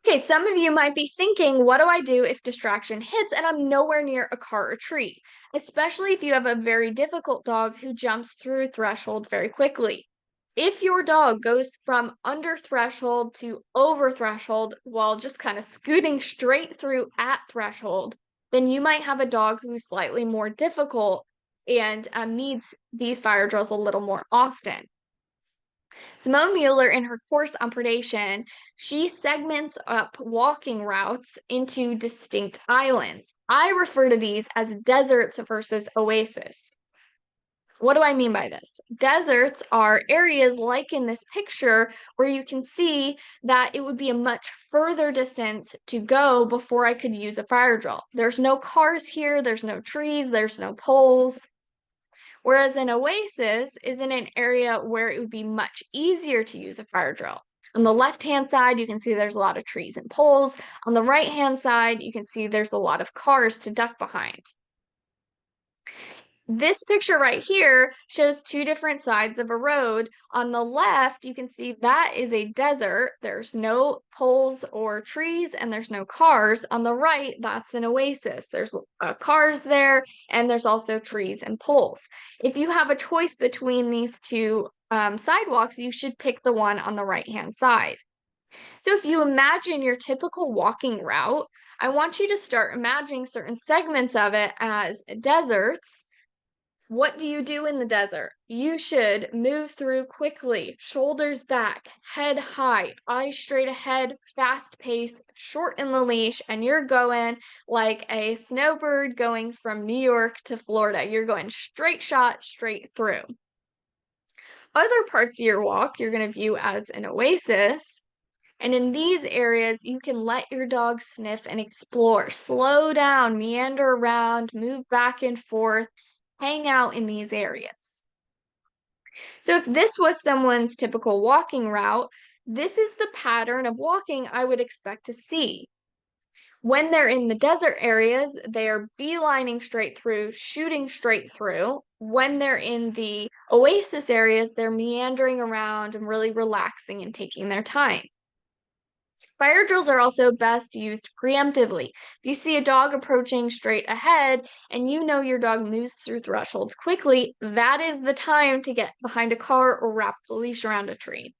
Okay, some of you might be thinking, what do I do if distraction hits and I'm nowhere near a car or tree? Especially if you have a very difficult dog who jumps through thresholds very quickly. If your dog goes from under threshold to over threshold while just kind of scooting straight through at threshold, then you might have a dog who's slightly more difficult and needs these fire drills a little more often. Simone Mueller, in her course on predation, she segments up walking routes into distinct islands. I refer to these as deserts versus oasis. What do I mean by this? Deserts are areas like in this picture where you can see that it would be a much further distance to go before I could use a fire drill. There's no cars here, there's no trees, there's no poles. Whereas an oasis is in an area where it would be much easier to use a fire drill. On the left-hand side, you can see there's a lot of trees and poles. On the right-hand side, you can see there's a lot of cars to duck behind. This picture right here shows two different sides of a road. On the left, you can see that is a desert. There's no poles or trees and there's no cars. On the right, that's an oasis. There's cars there and there's also trees and poles. If you have a choice between these two sidewalks, you should pick the one on the right-hand side. So if you imagine your typical walking route, I want you to start imagining certain segments of it as deserts. What do you do in the desert? You should move through quickly, shoulders back, head high, eyes straight ahead, fast pace, shorten the leash, and you're going like a snowbird going from New York to Florida. You're going straight shot, straight through. Other parts of your walk you're going to view as an oasis. And in these areas, you can let your dog sniff and explore. Slow down, meander around, move back and forth, hang out in these areas. So if this was someone's typical walking route, this is the pattern of walking I would expect to see. When they're in the desert areas, they are beelining straight through, shooting straight through. When they're in the oasis areas, they're meandering around and really relaxing and taking their time. Fire drills are also best used preemptively. If you see a dog approaching straight ahead and you know your dog moves through thresholds quickly, that is the time to get behind a car or wrap the leash around a tree.